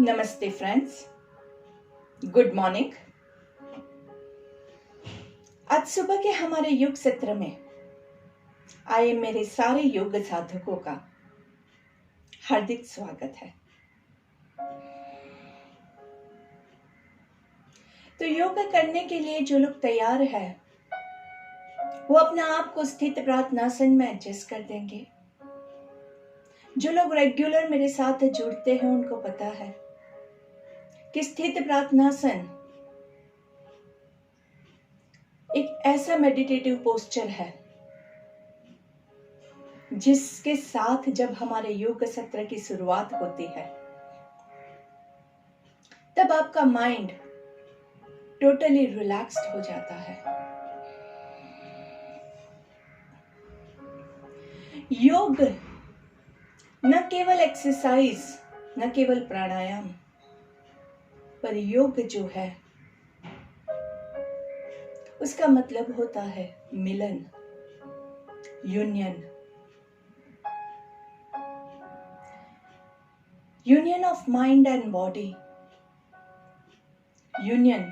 नमस्ते friends, good morning. आज सुबह के हमारे योग सत्र में आए मेरे सारे योग साधकों का हार्दिक स्वागत है। तो योग करने के लिए जो लोग तैयार है वो अपने आप को स्थित प्रार्थनासन में एडजस्ट कर देंगे। जो लोग रेगुलर मेरे साथ जुड़ते हैं उनको पता है कि स्थित प्रार्थनासन एक ऐसा मेडिटेटिव पोस्चर है जिसके साथ जब हमारे योग सत्र की शुरुआत होती है तब आपका माइंड टोटली रिलैक्स्ड हो जाता है। योग न केवल एक्सरसाइज, न केवल प्राणायाम, पर योग जो है उसका मतलब होता है मिलन, union of mind and body, union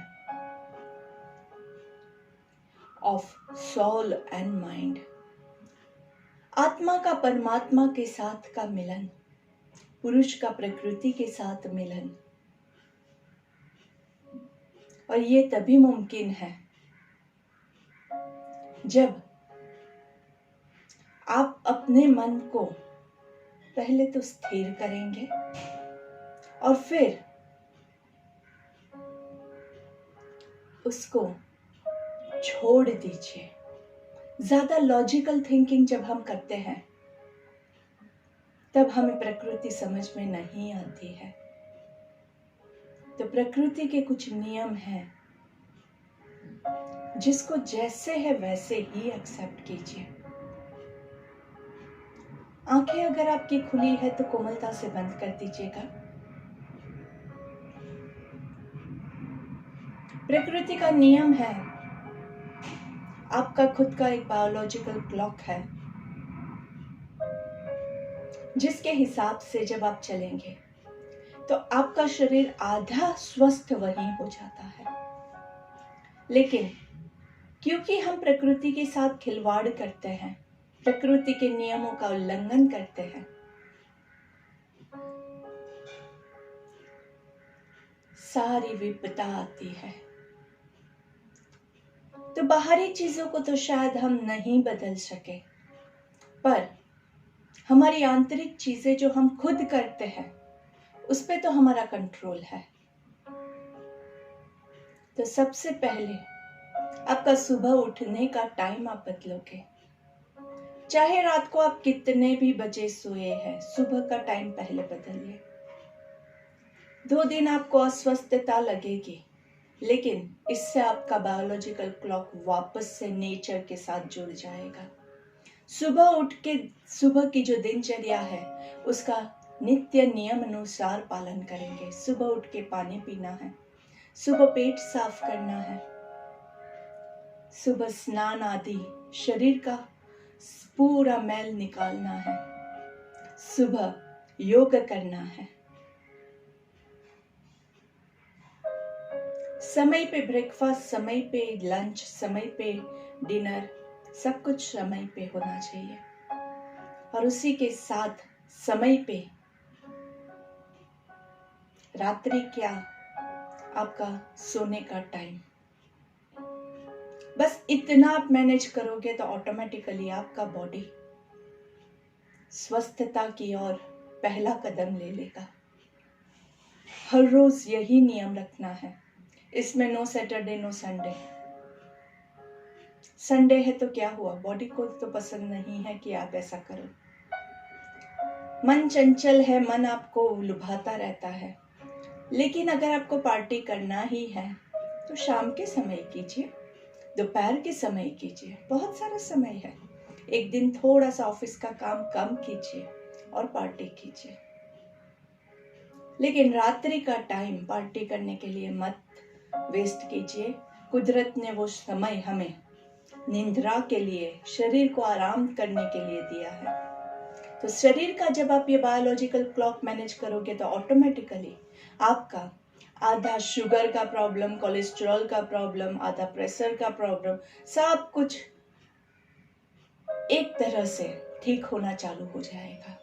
of soul and mind, आत्मा का परमात्मा के साथ का मिलन, पुरुष का प्रकृति के साथ मिलन। और ये तभी मुमकिन है जब आप अपने मन को पहले तो स्थिर करेंगे और फिर उसको छोड़ दीजिए। ज्यादा लॉजिकल थिंकिंग जब हम करते हैं तब हमें प्रकृति समझ में नहीं आती है। तो प्रकृति के कुछ नियम हैं जिसको जैसे है वैसे ही एक्सेप्ट कीजिए। आंखें अगर आपकी खुली है तो कोमलता से बंद कर दीजिएगा। प्रकृति का नियम है, आपका खुद का एक बायोलॉजिकल क्लॉक है जिसके हिसाब से जब आप चलेंगे तो आपका शरीर आधा स्वस्थ वहीं हो जाता है। लेकिन क्योंकि हम प्रकृति के साथ खिलवाड़ करते हैं, प्रकृति के नियमों का उल्लंघन करते हैं, सारी विपदा आती है। तो बाहरी चीजों को तो शायद हम नहीं बदल सके, पर हमारी आंतरिक चीजें जो हम खुद करते हैं उस पे तो हमारा कंट्रोल है। तो सबसे पहले आपका सुबह उठने का टाइम आप बदलोगे। चाहे रात को आप कितने भी बजे सोए हैं, सुबह का टाइम पहले बदलिए। 2 दिन आपको अस्वस्थता लगेगी, लेकिन इससे आपका बायोलॉजिकल क्लॉक वापस से नेचर के साथ जुड़ जाएगा। सुबह उठ के सुबह की जो दिनचर्या है उसका नित्य नियम अनुसार पालन करेंगे। सुबह उठ के पानी पीना है, सुबह पेट साफ करना है, सुबह स्नान आदि शरीर का पूरा मैल निकालना है, सुबह योग करना है, समय पे ब्रेकफास्ट, समय पे लंच, समय पे डिनर, सब कुछ समय पे होना चाहिए। और उसी के साथ समय पे रात्रि क्या आपका सोने का टाइम, बस इतना आप मैनेज करोगे तो ऑटोमेटिकली आपका बॉडी स्वस्थता की ओर पहला कदम ले लेगा। हर रोज यही नियम रखना है। इसमें no Saturday no Sunday. Sunday है तो क्या हुआ, बॉडी को तो पसंद नहीं है कि आप ऐसा करो। मन चंचल है, मन आपको लुभाता रहता है। लेकिन अगर आपको पार्टी करना ही है तो शाम के समय कीजिए, दोपहर के समय कीजिए, बहुत सारा समय है। एक दिन थोड़ा सा ऑफिस का काम कम कीजिए और पार्टी कीजिए, लेकिन रात्रि का टाइम पार्टी करने के लिए मत वेस्ट कीजिए। कुदरत ने वो समय हमें निंद्रा के लिए, शरीर को आराम करने के लिए दिया है। तो शरीर का जब आप ये बायोलॉजिकल क्लॉक मैनेज करोगे तो ऑटोमेटिकली आपका आधा शुगर का प्रॉब्लम, कोलेस्ट्रॉल का प्रॉब्लम, आधा प्रेशर का प्रॉब्लम, सब कुछ एक तरह से ठीक होना चालू हो जाएगा।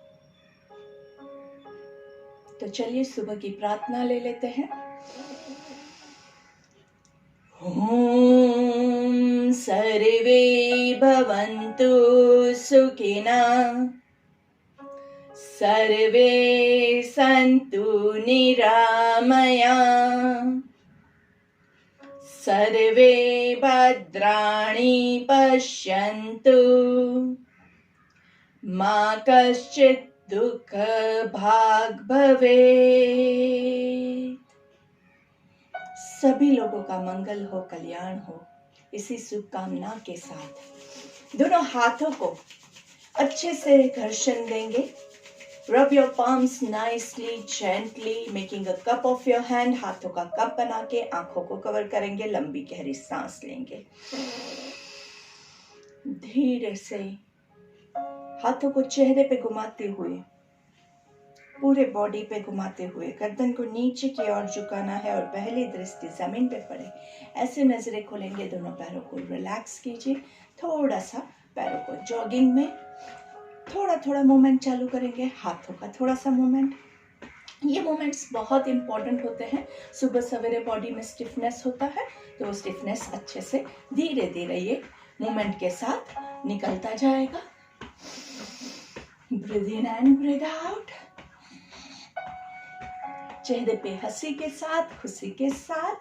तो चलिए सुबह की प्रार्थना ले लेते हैं। ओम सर्वे भवन्तु सुखिनः, सर्वे सन्तु निरामयाः, सर्वे भद्राणि पश्यन्तु, मा कश्चित् दुःख भाग् भवेत्। सभी लोगों का मंगल हो, कल्याण हो, इसी शुभकामना के साथ दोनों हाथों को अच्छे से घर्षण देंगे। Rub your palms nicely, gently, making a cup of your hand. हाथों का कप बना के आंखों को कवर करेंगे, लंबी गहरी सांस लेंगे। धीरे से हाथों को चेहरे पे घुमाते हुए, पूरे बॉडी पे घुमाते हुए गर्दन को नीचे की ओर झुकाना है और पहली दृष्टि जमीन पे पड़े। ऐसे नजरें खोलेंगे, दोनों पैरों को रिलैक्स कीजिए। थोड़ा सा पैरों को जॉगिंग में थोड़ा थोड़ा मूवमेंट चालू करेंगे, हाथों का थोड़ा सा मूवमेंट। ये मूवमेंट्स बहुत इंपॉर्टेंट होते हैं। सुबह सवेरे बॉडी में स्टिफनेस होता है, तो वो स्टिफनेस अच्छे से धीरे धीरे ये मूवमेंट के साथ निकलता जाएगा। Breathe in and breathe out. चेहरे पे हंसी के साथ, खुशी के साथ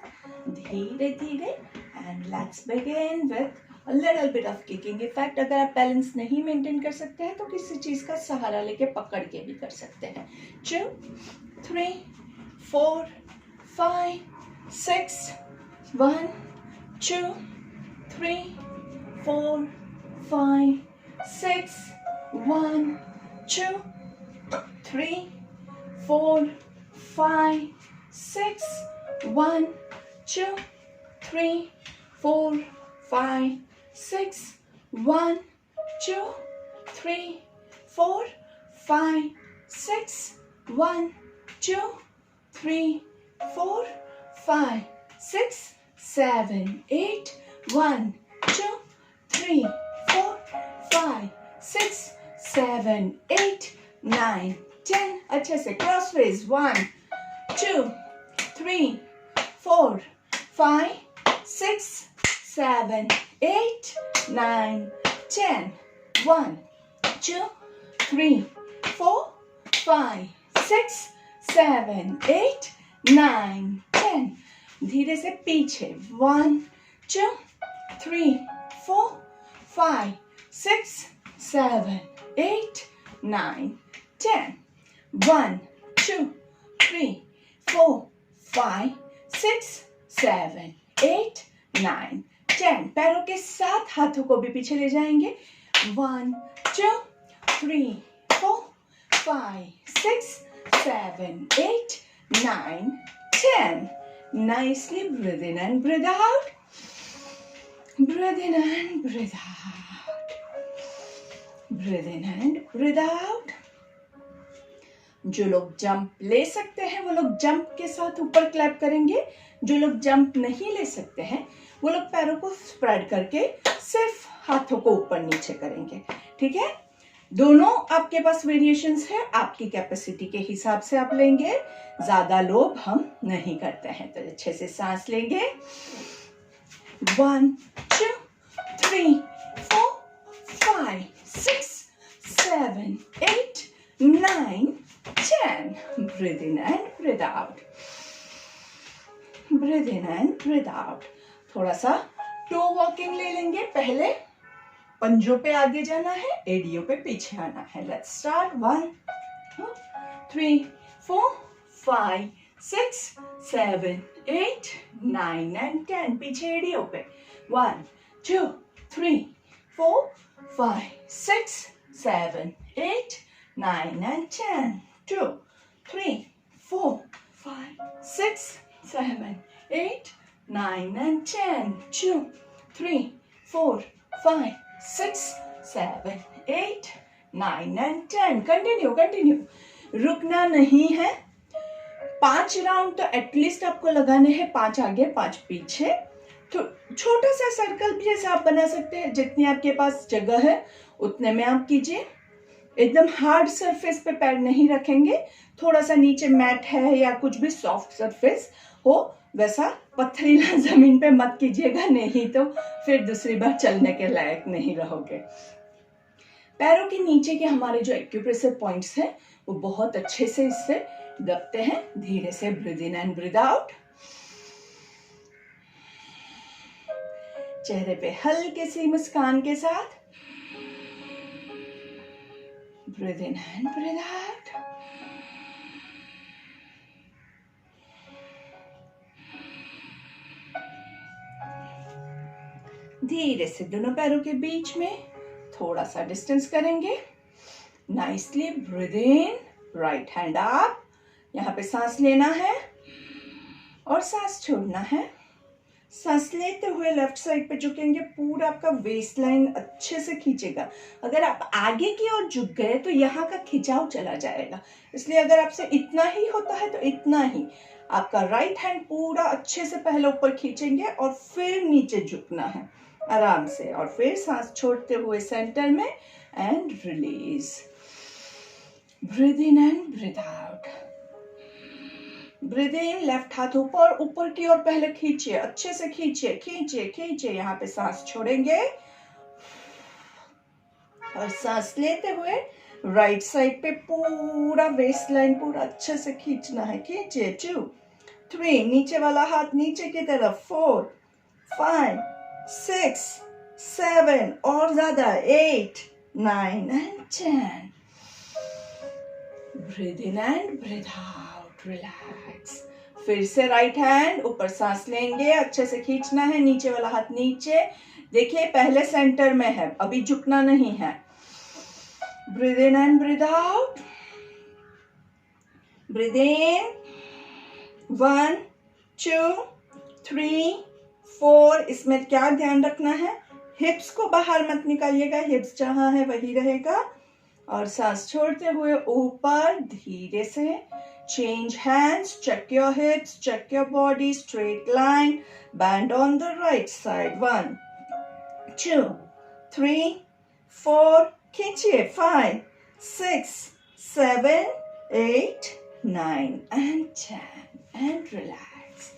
धीरे धीरे, and let's begin with a little bit of kicking effect। अगर आप बैलेंस नहीं मेंटेन कर सकते हैं तो किसी चीज का सहारा लेके पकड़ के भी कर सकते हैं। 2 3 4 5 6 1 2 3 4 5 6 1 2 3 4 5 6 1 2 3 4 5 6 1 2 3 4 5 6 1 2 3 4 5 6 7 8 1 2 3 4 5 6 7 8 9 10। अच्छे से क्रॉसवेज 1 2 3 4 5 6 7 8 9 10 1 2 3 4 5 6 7 8 9 10। धीरे से पीछे 1 2 3 4 5 6 7 8 9 10 1 2 3 4 5 6 7 8 9 10। पैरों के साथ हाथों को भी पीछे ले जाएंगे। 1 2 3 4 5 6 7 8 9 10। Nicely breathe in and breathe out. Breathe in and breathe out. Breathe in and breathe out. जो लोग जंप ले सकते हैं वो लोग जंप के साथ ऊपर क्लैप करेंगे। जो लोग जंप नहीं ले सकते हैं वो लोग पैरों को स्प्रेड करके सिर्फ हाथों को ऊपर नीचे करेंगे। ठीक है, दोनों आपके पास वेरिएशंस है, आपकी कैपेसिटी के हिसाब से आप लेंगे। ज्यादा लोभ हम नहीं करते हैं। तो अच्छे से सांस लेंगे। 1 2 3 4 5 6 7 8 9 10। Breathe in and breathe out. Breathe in and breathe out. थोड़ा सा टो वॉकिंग ले लेंगे। पहले पंजों पे आगे जाना है, एडियो पे पीछे आना है। Let's start. 1 2 3 4 5 6 7 8 9 and 10। पीछे एडियो पे 1 2 3 4 5 6 7 8 9 and 10। 2 3 4 5 6 7 8 9 and 10। 2 3 4 5 6 7 8 9 and 10। Continue continue, रुकना नहीं है। 5 राउंड तो एटलीस्ट आपको लगाने हैं, 5 आगे 5 पीछे। तो छोटा सा सर्कल भी जैसे आप बना सकते हैं, जितनी आपके पास जगह है उतने में आप कीजिए। एकदम हार्ड सरफेस पे पैर नहीं रखेंगे, थोड़ा सा नीचे मैट है या कुछ भी सॉफ्ट सरफेस हो वैसा पथरीला जमीन पे मत कीजिएगा, नहीं तो फिर दूसरी बार चलने के लायक नहीं रहोगे। पैरों के नीचे के हमारे जो एक्यूप्रेशर पॉइंट्स हैं वो बहुत अच्छे से इससे दबते हैं। धीरे से breathe in and breathe out. चेहरे पे हल्के सी मुस्कान के साथ breathe in and breathe out. धीरे से दोनों पैरों के बीच में थोड़ा सा डिस्टेंस करेंगे। नाइसली ब्रीथ इन, राइट हैंड अप, यहाँ पे सांस लेना है और सांस छोड़ना है। सांस लेते हुए लेफ्ट साइड पे झुकेंगे, पूरा आपका वेस्ट लाइन अच्छे से खींचेगा। अगर आप आगे की ओर झुक गए तो यहाँ का खिंचाव चला जाएगा, इसलिए अगर आपसे इतना ही होता है तो इतना ही आपका राइट हैंड पूरा अच्छे से पहले ऊपर खींचेंगे और फिर नीचे झुकना है आराम से, और फिर सांस छोड़ते हुए सेंटर में and release. Breathe in and breathe out. Breathe in, left हाथ ऊपर, ऊपर की ओर पहले खींचिए, अच्छे से खींचिए खींचिए खींचिए। यहाँ पे सांस छोड़ेंगे और सांस लेते हुए राइट साइड पे पूरा वेस्ट लाइन पूरा अच्छे से खींचना है। खींचिए, 2 3, नीचे वाला हाथ नीचे की तरफ, 4 5 6 7, और ज्यादा, 8 9 and 10। Breathe in and breathe out, relax. फिर से राइट हैंड ऊपर, सांस लेंगे, अच्छे से खींचना है, नीचे वाला हाथ नीचे। देखिए पहले सेंटर में है, अभी झुकना नहीं है। Breathe in and breathe out. Breathe in, 1 2 3 4। इसमें क्या ध्यान रखना है, हिप्स को बाहर मत निकालिएगा, हिप्स जहां है वही रहेगा। और सांस छोड़ते हुए ऊपर धीरे से change hands, check your hips, check your body, straight line, bend on the right side. 1 2 3 4, खींचिए, 5 6 7 8 9 and 10 and relax.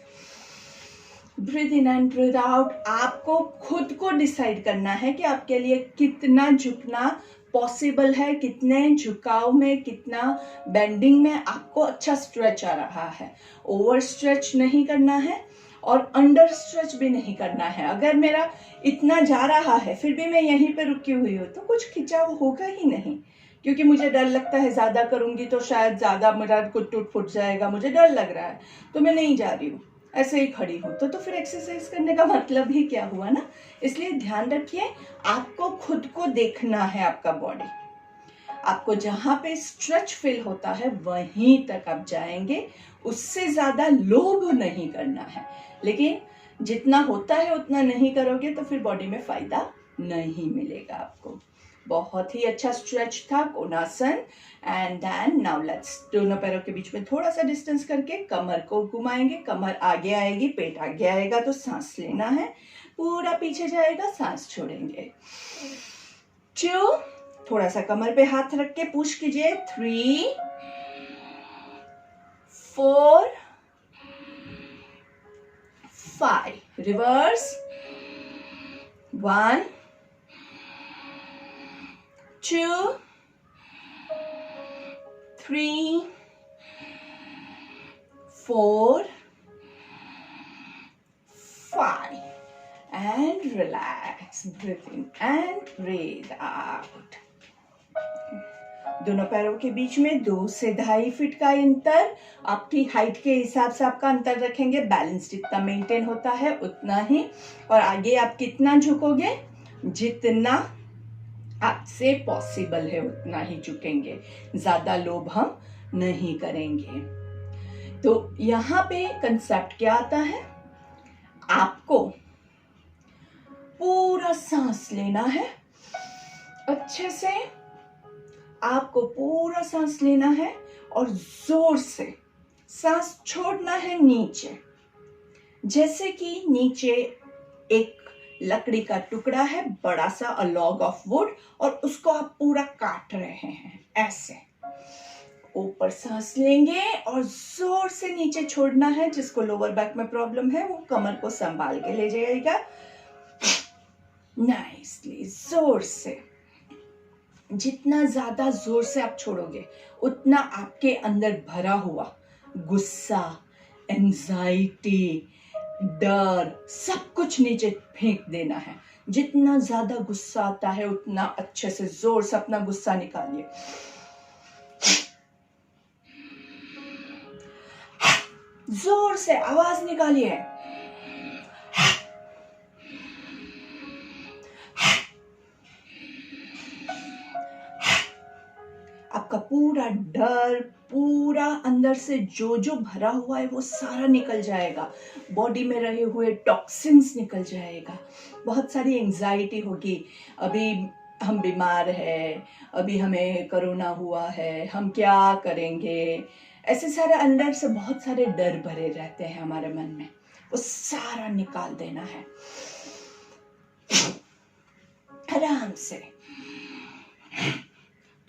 Breathe in and breathe out. आपको खुद को डिसाइड करना है कि आपके लिए कितना झुकना पॉसिबल है, कितने झुकाव में, कितना बेंडिंग में आपको अच्छा स्ट्रेच आ रहा है। ओवर स्ट्रेच नहीं करना है और अंडर स्ट्रेच भी नहीं करना है। अगर मेरा इतना जा रहा है फिर भी मैं यहीं पे रुकी हुई हूँ तो कुछ खिंचाव होगा ही नहीं, क्योंकि मुझे डर लगता है ज्यादा करूंगी तो शायद ज्यादा मेरा कुछ टूट फूट जाएगा, मुझे डर लग रहा है तो मैं नहीं जा रही हूँ, ऐसे ही खड़ी हूँ। तो फिर एक्सरसाइज करने का मतलब ही क्या हुआ ना। इसलिए ध्यान रखिए, आपको खुद को देखना है, आपका बॉडी, आपको जहां पे स्ट्रेच फील होता है वहीं तक आप जाएंगे, उससे ज्यादा लोभ नहीं करना है। लेकिन जितना होता है उतना नहीं करोगे तो फिर बॉडी में फायदा नहीं मिलेगा आपको। बहुत ही अच्छा स्ट्रेच था Konasana. And then now let's, दोनों पैरों के बीच में थोड़ा सा डिस्टेंस करके कमर को घुमाएंगे, कमर आगे आएगी, पेट आगे आएगा तो सांस लेना है, पूरा पीछे जाएगा, सांस छोड़ेंगे। 2, थोड़ा सा कमर पे हाथ रख के पुश कीजिए, 3 4 5, reverse, 1 2 3 4 5 and relax. Breathe in and breathe out. दोनों पैरों के बीच में 2 से 2.5 फीट का अंतर, आपकी हाइट के हिसाब से आपका अंतर रखेंगे। बैलेंस जितना मेंटेन होता है उतना ही, और आगे आप कितना झुकोगे, जितना आपसे पॉसिबल है उतना ही झुकेंगे, ज्यादा लोभ हम नहीं करेंगे। तो यहाँ पे कंसेप्ट क्या आता है, आपको पूरा सांस लेना है, अच्छे से आपको पूरा सांस लेना है और जोर से सांस छोड़ना है नीचे, जैसे कि नीचे एक लकड़ी का टुकड़ा है, बड़ा सा, अ लॉग ऑफ वुड, और उसको आप पूरा काट रहे हैं ऐसे। ऊपर सांस लेंगे और जोर से नीचे छोड़ना है। जिसको लोअर बैक में प्रॉब्लम है वो कमर को संभाल के ले जाएगा नाइसली, जोर से। जितना ज्यादा जोर से आप छोड़ोगे उतना आपके अंदर भरा हुआ गुस्सा, एंजाइटी, डर, सब कुछ नीचे फेंक देना है। जितना ज्यादा गुस्सा आता है उतना अच्छे से जोर से अपना गुस्सा निकालिए। जोर से आवाज निकालिए। आपका पूरा डर, पूरा अंदर से जो जो भरा हुआ है वो सारा निकल जाएगा। बॉडी में रहे हुए टॉक्सिन्स निकल जाएगा। बहुत सारी एंजाइटी होगी, अभी हम बीमार है, अभी हमें कोरोना हुआ है, हम क्या करेंगे, ऐसे सारे अंदर से बहुत सारे डर भरे रहते हैं हमारे मन में, वो सारा निकाल देना है आराम से।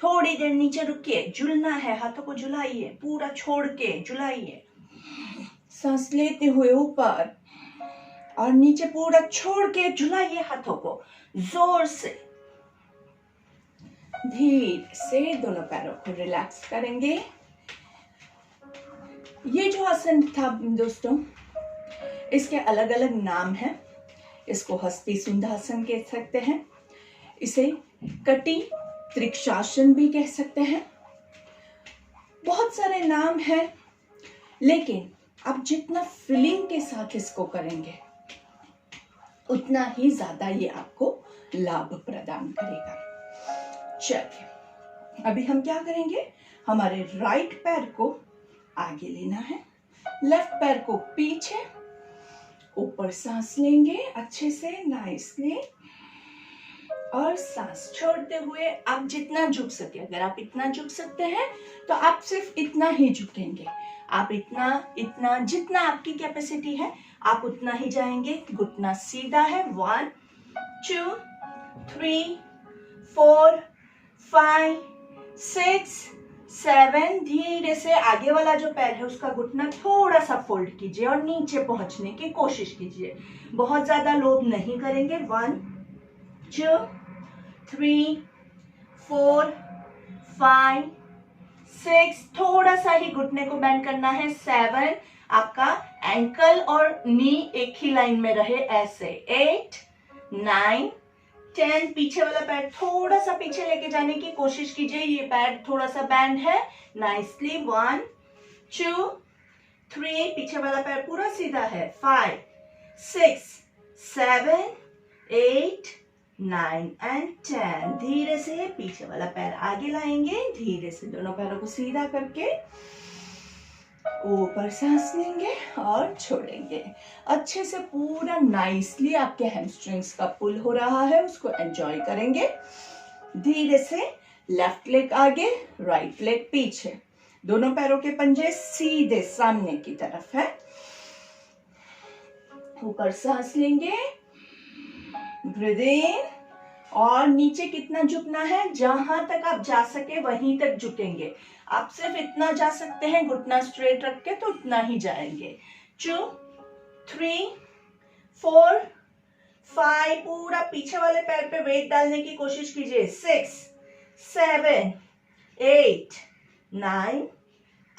थोड़ी देर नीचे रुकिए, झूलना है, हाथों को झुलाइए, पूरा छोड़ के झुलाइए। सांस लेते हुए ऊपर और नीचे पूरा छोड़ के झुलाइए हाथों को जोर से। धीरे से दोनों पैरों को रिलैक्स करेंगे। ये जो आसन था दोस्तों, इसके अलग अलग नाम हैं। इसको हस्ती सुंदासन कह सकते हैं, इसे कटी त्रिक्षासन भी कह सकते हैं, बहुत सारे नाम हैं। लेकिन आप जितना फीलिंग के साथ इसको करेंगे उतना ही ज्यादा ये आपको लाभ प्रदान करेगा। चलिए अभी हम क्या करेंगे, हमारे राइट पैर को आगे लेना है, लेफ्ट पैर को पीछे, ऊपर सांस लेंगे अच्छे से नाइसली, और सांस छोड़ते हुए आप जितना झुक सके, अगर आप इतना झुक सकते हैं तो आप सिर्फ इतना ही झुकेंगे। आप इतना जितना आपकी कैपेसिटी है आप उतना ही जाएंगे। घुटना सीधा है। 1 2 3 4 5 6 7। धीरे से आगे वाला जो पैर है उसका घुटना थोड़ा सा फोल्ड कीजिए और नीचे पहुंचने की कोशिश कीजिए। बहुत ज्यादा लोड नहीं करेंगे। 1 2 3 4 5 6। थोड़ा सा ही घुटने को बेंड करना है। 7। आपका एंकल और नी एक ही लाइन में रहे ऐसे। 8 9 10। पीछे वाला पैर थोड़ा सा पीछे लेके जाने की कोशिश कीजिए, ये पैर थोड़ा सा बैंड है नाइसली। 1 2 3। पीछे वाला पैर पूरा सीधा है। 5 6 7 8 9 एंड 10। धीरे से पीछे वाला पैर आगे लाएंगे, धीरे से दोनों पैरों को सीधा करके ऊपर सांस लेंगे और छोड़ेंगे। अच्छे से पूरा नाइसली आपके हैमस्ट्रिंग्स का पुल हो रहा है, उसको एंजॉय करेंगे। धीरे से लेफ्ट लेग आगे, राइट लेग पीछे, दोनों पैरों के पंजे सीधे सामने की तरफ है। ऊपर सांस लेंगे, ब्रीथ इन, और नीचे कितना झुकना है, जहां तक आप जा सके वहीं तक झुकेंगे। आप सिर्फ इतना जा सकते हैं घुटना स्ट्रेट रख के, तो उतना ही जाएंगे। 2 3 4 5। पूरा पीछे वाले पैर पे वेट डालने की कोशिश कीजिए। 6 7 8 9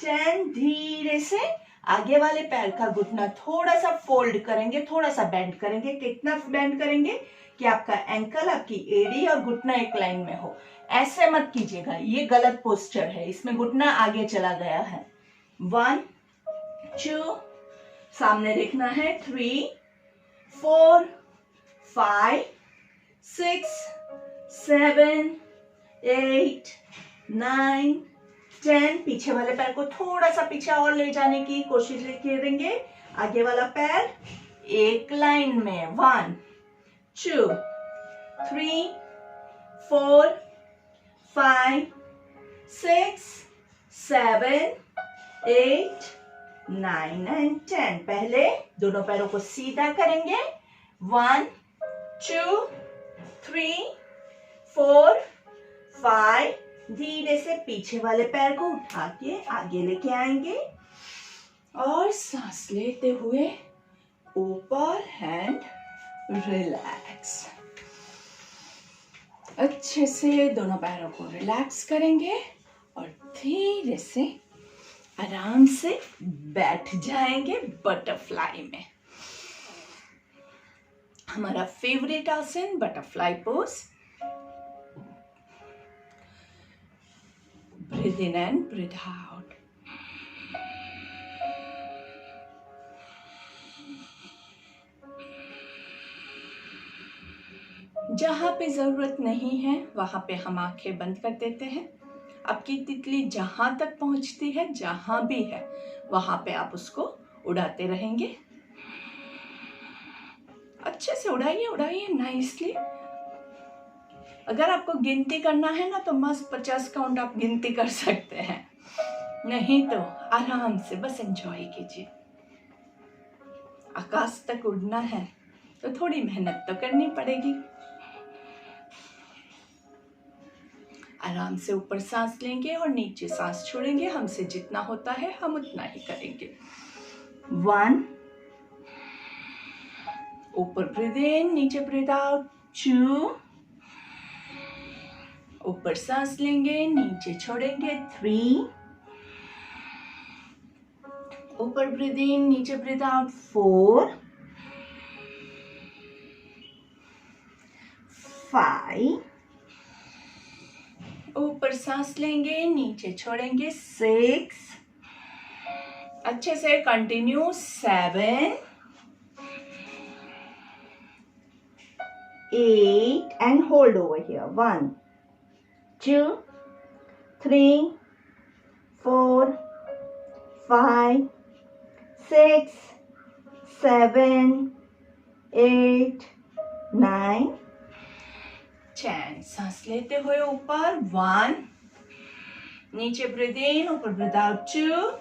10। धीरे से आगे वाले पैर का घुटना थोड़ा सा फोल्ड करेंगे, थोड़ा सा बेंड करेंगे। कितना बेंड करेंगे कि आपका एंकल, आपकी एड़ी और घुटना एक लाइन में हो। ऐसे मत कीजिएगा, ये गलत पोस्चर है, इसमें घुटना आगे चला गया है। 1 2। सामने देखना है। 3 4 5 6 7 8 9 10। पीछे वाले पैर को थोड़ा सा पीछे और ले जाने की कोशिश करेंगे। आगे वाला पैर एक लाइन में। 1 2 3 4 5 6 7 8 9 and 10. पहले दोनों पैरों को सीधा करेंगे. 1 2 3 4 5. धीरे से पीछे वाले पैर को उठा के आगे लेके आएंगे और सांस लेते हुए ऊपर एंड रिलैक्स. अच्छे से दोनों पैरों को रिलैक्स करेंगे और धीरे से आराम से बैठ जाएंगे बटरफ्लाई में. हमारा फेवरेट आसन butterfly pose. Breathe in and breathe out. जहां पे जरूरत नहीं है वहां पे हम आंखें बंद कर देते हैं. आपकी तितली जहां तक पहुंचती है, जहां भी है, वहां पे आप उसको उड़ाते रहेंगे. अच्छे से उड़ाइए उड़ाइए नाइसली. अगर आपको गिनती करना है ना तो मस्त 50 काउंट आप गिनती कर सकते हैं. नहीं तो आराम से बस एंजॉय कीजिए. आकाश तक उड़ना है तो थोड़ी मेहनत तो करनी पड़ेगी. आराम से ऊपर सांस लेंगे और नीचे सांस छोड़ेंगे. हमसे जितना होता है हम उतना ही करेंगे. 1 ऊपर ब्रीथ इन, नीचे ब्रीथ आउट. 2 ऊपर सांस लेंगे, नीचे छोड़ेंगे. 3 ऊपर ब्रीथ इन, नीचे ब्रीथ आउट. 4 5 ऊपर सांस लेंगे, नीचे छोड़ेंगे. 6 अच्छे से continue. 7 8 and hold over here. 1 2 3 4 5 6 7 8 9 10. सांस लेते हुए ऊपर. 1 नीचे ब्रीथ इन, ऊपर breathe out. 2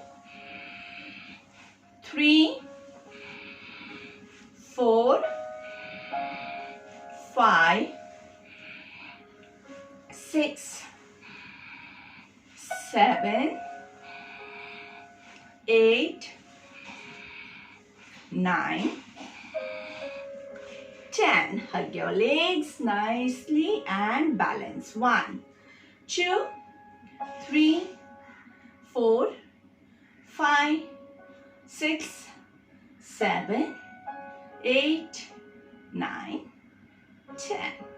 3 4 5 6 7 8 9 10. Hug your legs nicely and balance. 1 2 3 4 5 6 7 8 9 10.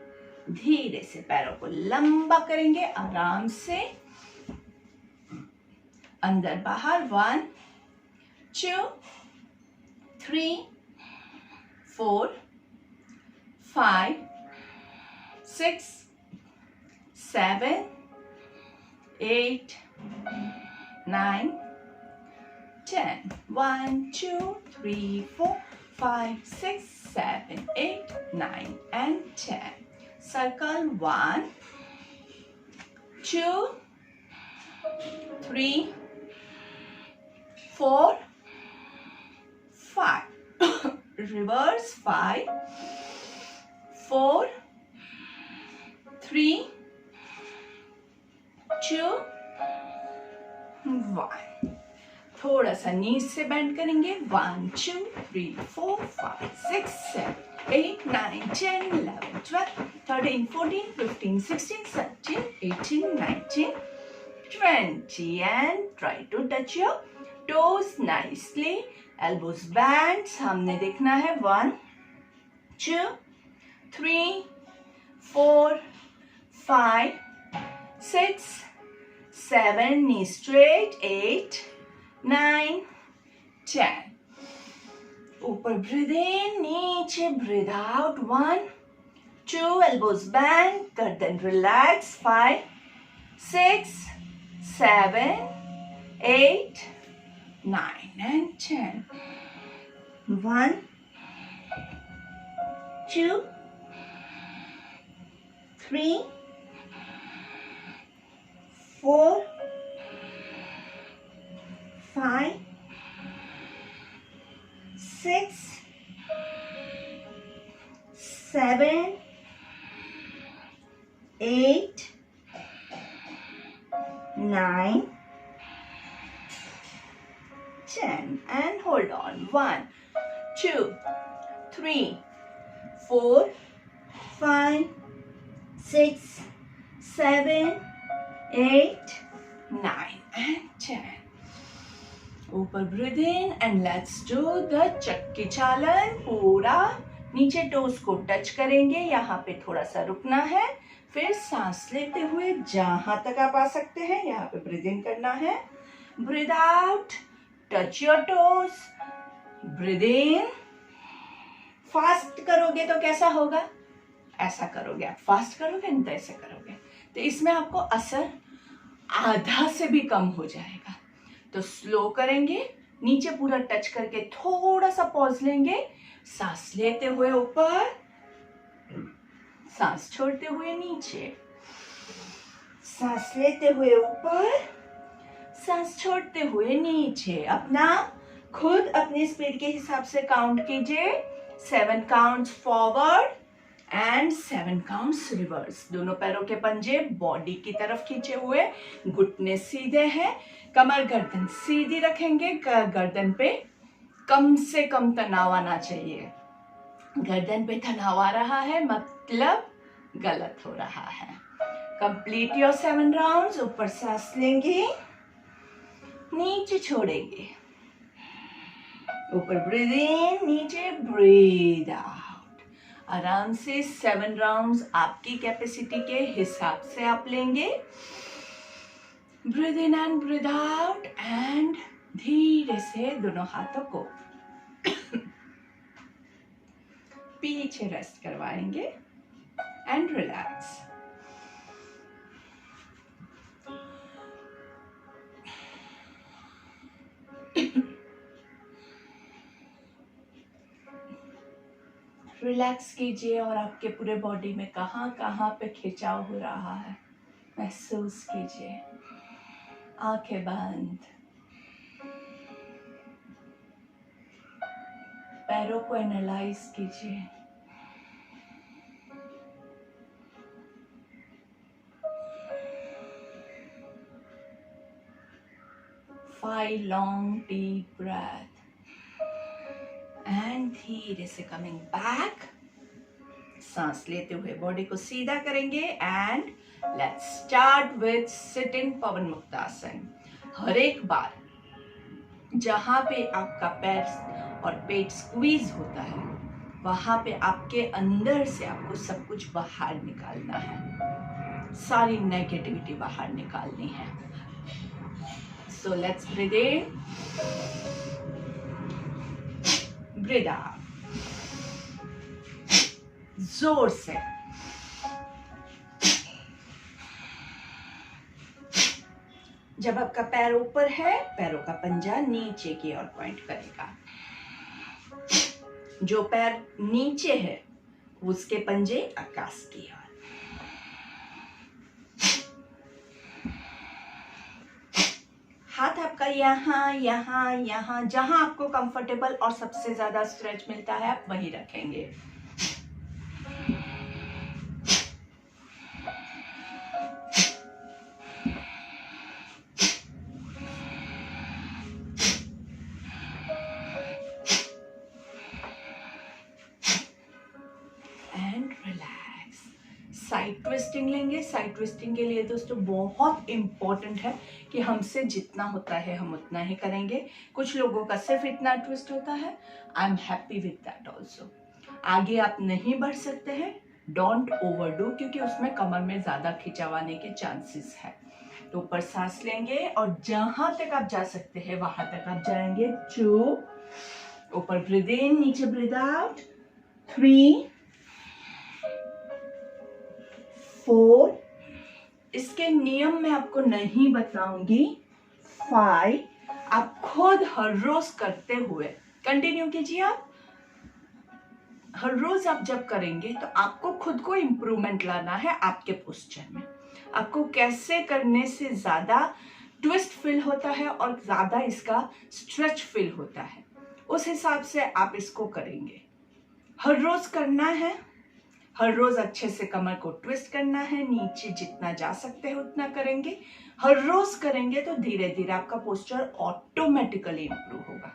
धीरे से पैरों को लंबा करेंगे. आराम से अंदर बाहर. 1 2 3 4 5 6 7 8 9 10. 1 2 3 4 5 6 7 8 9 and 10. Circle. 1 2 3 4 5. Reverse. 5 4 3 2 1. थोड़ा सा नीज से बेंड करेंगे. 1 2 3 4 5 6 7 8 9 10 11 12 13 14 15 16 17 18 19 20. And try to touch your toes nicely. Elbows bent. सामने देखना है. 1 2 3 4 5 6 7. Knees straight. 8 9 10. ऊपर breathe in, नीचे breathe out. 1 2 elbows bent, गर्दन relax. 5 6 7 8 9 and 10. 1 2 3 4 5 6, 7, 8, 9, 10 and hold on. 1, 2, 3, 4, 5, 6, 7, 8, 9 and 10. ऊपर breathe in and let's do the chakki chalan. पूरा नीचे टोस को टच करेंगे, यहाँ पे थोड़ा सा रुकना है, फिर सांस लेते हुए जहां तक आप आ सकते हैं यहाँ पे ब्रीथ इन करना है. Breathe out, touch your toes, breathe in. Fast करोगे तो कैसा होगा? ऐसा करोगे. आप फास्ट करोगे नहीं तो ऐसे करोगे, तो इसमें आपको असर आधा से भी कम हो जाएगा. तो स्लो करेंगे, नीचे पूरा टच करके थोड़ा सा पॉज लेंगे, सांस लेते हुए ऊपर, सांस छोड़ते हुए नीचे, सांस लेते हुए ऊपर, सांस छोड़ते हुए नीचे. अपना खुद अपनी स्पीड के हिसाब से काउंट कीजिए. 7 counts forward and 7 counts reverse. दोनों पैरों के पंजे बॉडी की तरफ खींचे हुए, घुटने सीधे हैं, कमर गर्दन सीधी रखेंगे. गर्दन पे कम से कम तनाव आना चाहिए. गर्दन पे तनाव आ रहा है मतलब गलत हो रहा है. Complete your 7 rounds. ऊपर सांस लेंगे, नीचे छोड़ेंगे, ऊपर ब्रीथ इन, नीचे ब्रीथ आउट. आराम से 7 राउंड्स आपकी कैपेसिटी के हिसाब से आप लेंगे. Breathe in and breathe out and धीरे से दोनों हाथों को पीछे रेस्ट करवाएंगे एंड रिलैक्स. रिलैक्स कीजिए और आपके पूरे बॉडी में कहाँ कहाँ पे खिंचाव हो रहा है महसूस कीजिए. आंखें बंद, पैरों को एनालाइज कीजिए. Five long deep breath and धीरे से कमिंग बैक. सांस लेते हुए बॉडी को सीधा करेंगे and let's start with sitting Pawanmuktasana. हर एक बार जहां पे आपका पैर और पेट स्क्वीज होता है वहां पे आपके अंदर से आपको सब कुछ बाहर निकालना है. सारी नेगेटिविटी बाहर निकालनी है. So let's breathe in, breathe out. जोर से. जब आपका पैर ऊपर है, पैरों का पंजा नीचे की ओर पॉइंट करेगा. जो पैर नीचे है उसके पंजे आकाश की ओर. हाथ आपका यहाँ यहाँ यहाँ जहां आपको कंफर्टेबल और सबसे ज्यादा स्ट्रेच मिलता है आप वहीं रखेंगे. And relax. साइड ट्विस्टिंग लेंगे. साइड ट्विस्टिंग के लिए दोस्तों बहुत इंपॉर्टेंट है कि हमसे जितना होता है हम उतना ही करेंगे. कुछ लोगों का सिर्फ इतना ट्विस्ट होता है. I am happy with that also. आगे आप नहीं बढ़ सकते हैं, डोंट ओवरडू, क्योंकि उसमें कमर में ज्यादा खिंचाव आने के चांसेस है. तो ऊपर सांस लेंगे और जहां तक आप जा सकते हैं वहां तक आप जाएंगे. 2, ऊपर ब्रीथ इन, नीचे ब्रीथ आउट. 3, 4, इसके नियम मैं आपको नहीं बताऊंगी. 5, आप खुद हर रोज करते हुए कंटिन्यू कीजिए. आप हर रोज आप जब करेंगे तो आपको खुद को इम्प्रूवमेंट लाना है आपके पोस्चर में. आपको कैसे करने से ज्यादा ट्विस्ट फील होता है और ज्यादा इसका स्ट्रेच फील होता है उस हिसाब से आप इसको करेंगे। हर रोज करना है, हर रोज अच्छे से कमर को ट्विस्ट करना है, नीचे जितना जा सकते हैं उतना करेंगे। हर रोज करेंगे तो धीरे धीरे आपका पोस्चर ऑटोमेटिकली इंप्रूव होगा।